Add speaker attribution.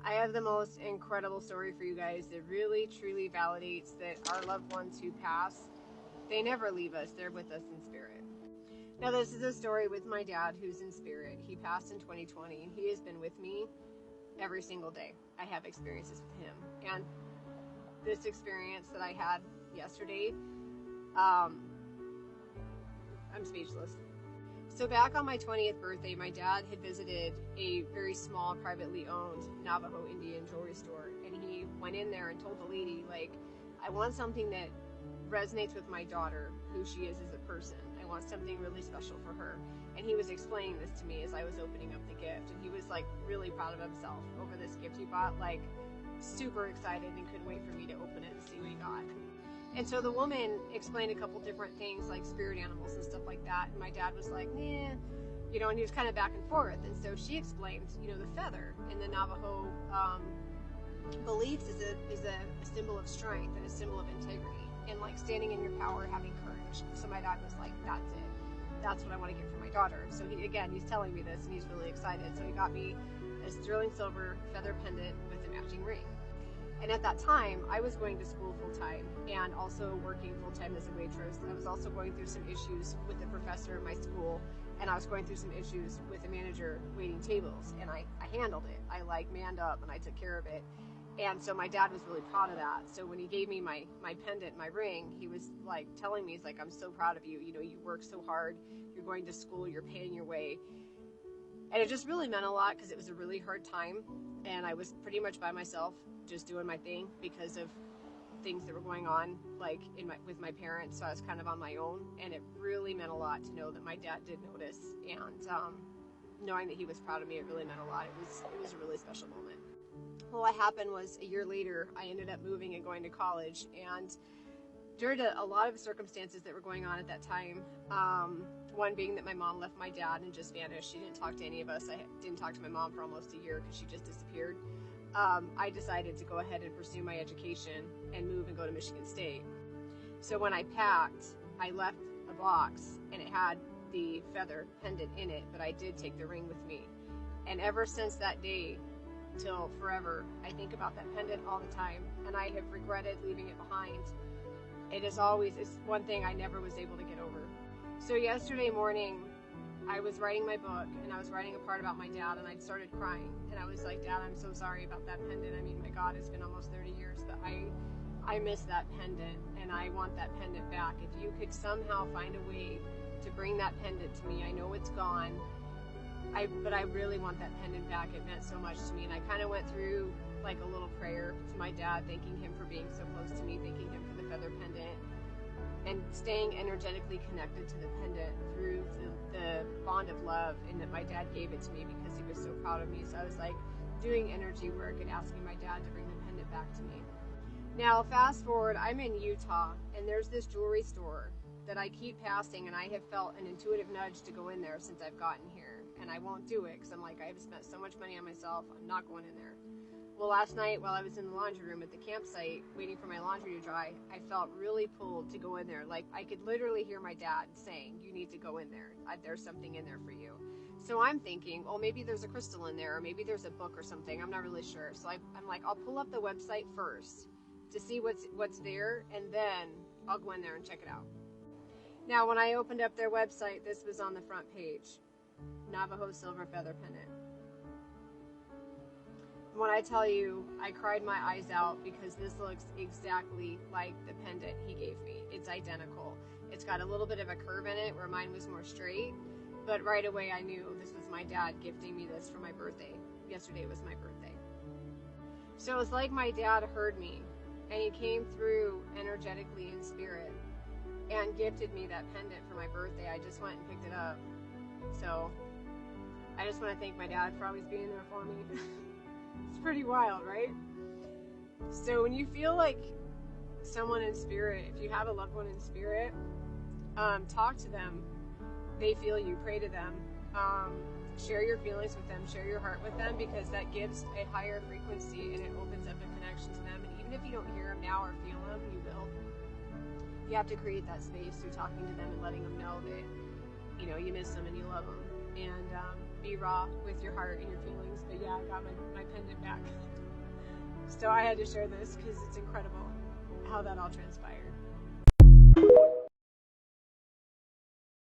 Speaker 1: I have the most incredible story for you guys that really truly validates that our loved ones who pass, they never leave us, they're with us in spirit. Now this is a story with my dad who's in spirit. He passed in 2020 and he has been with me every single day. I have experiences with him, and this experience that I had yesterday, I'm speechless. So back on my 20th birthday, my dad had visited a very small, privately owned Navajo Indian jewelry store, and he went in there and told the lady, like, I want something that resonates with my daughter, who she is as a person. I want something really special for her. And he was explaining this to me as I was opening up the gift, and he was like really proud of himself over this gift he bought, like super excited, and couldn't wait for me to open it and see what he got. And so the woman explained a couple different things like spirit animals and stuff like that, and my dad was like, nah, you know, and he was kind of back and forth. And so she explained, you know, the feather in the Navajo beliefs is a symbol of strength and a symbol of integrity, and like standing in your power, having courage. So my dad was like, that's it. That's what I want to get for my daughter. So he's telling me this, and he's really excited. So he got me a sterling silver feather pendant with a matching ring. And at that time, I was going to school full-time and also working full-time as a waitress. I was also going through some issues with the professor at my school, and I was going through some issues with the manager waiting tables, and I handled it. I like manned up and I took care of it. And so my dad was really proud of that. So when he gave me my pendant, my ring, he was like telling me, he's like, I'm so proud of you. You know, you work so hard, you're going to school, you're paying your way. And it just really meant a lot because it was a really hard time. And I was pretty much by myself, just doing my thing because of things that were going on, like with my parents. So I was kind of on my own, and it really meant a lot to know that my dad did notice, and knowing that he was proud of me, it really meant a lot. It was a really special moment. Well, what happened was a year later, I ended up moving and going to college, and due to a lot of circumstances that were going on at that time, one being that my mom left my dad and just vanished. She didn't talk to any of us. I didn't talk to my mom for almost a year because she just disappeared. I decided to go ahead and pursue my education and move and go to Michigan State. So when I packed, I left a box and it had the feather pendant in it, but I did take the ring with me. And ever since that day till forever, I think about that pendant all the time, and I have regretted leaving it behind. It's one thing I never was able to get over. So yesterday morning, I was writing my book, and I was writing a part about my dad, and I started crying. And I was like, Dad, I'm so sorry about that pendant. I mean, my God, it's been almost 30 years, but I miss that pendant, and I want that pendant back. If you could somehow find a way to bring that pendant to me, I know it's gone, but I really want that pendant back. It meant so much to me. And I kind of went through like a little prayer to my dad, thanking him for being so close to me, thanking him for the feather pendant, and staying energetically connected to the pendant through the bond of love, and that my dad gave it to me because he was so proud of me. So I was like doing energy work and asking my dad to bring the pendant back to me. Now fast forward, I'm in Utah, and there's this jewelry store that I keep passing, and I have felt an intuitive nudge to go in there since I've gotten here, and I won't do it because I'm like, I've spent so much money on myself, I'm not going in there. Well, last night while I was in the laundry room at the campsite waiting for my laundry to dry, I felt really pulled to go in there. Like I could literally hear my dad saying, you need to go in there. There's something in there for you. So I'm thinking, well, maybe there's a crystal in there, or maybe there's a book or something. I'm not really sure. So I'm like, I'll pull up the website first to see what's there, and then I'll go in there and check it out. Now, when I opened up their website, this was on the front page, Navajo silver feather pendant. When I tell you, I cried my eyes out because this looks exactly like the pendant he gave me. It's identical. It's got a little bit of a curve in it where mine was more straight, but right away I knew this was my dad gifting me this for my birthday. Yesterday was my birthday. So it was like my dad heard me, and he came through energetically in spirit and gifted me that pendant for my birthday. I just went and picked it up. So I just want to thank my dad for always being there for me. It's pretty wild, right? So when you feel like someone in spirit, if you have a loved one in spirit, talk to them. They feel you. Pray to them. Share your feelings with them. Share your heart with them, because that gives a higher frequency and it opens up a connection to them. And even if you don't hear them now or feel them, you will. You have to create that space through talking to them and letting them know that, you know, you miss them and you love them. And be raw with your heart and your feelings. But yeah, I got my pendant back. So I had to share this because it's incredible how that all transpired.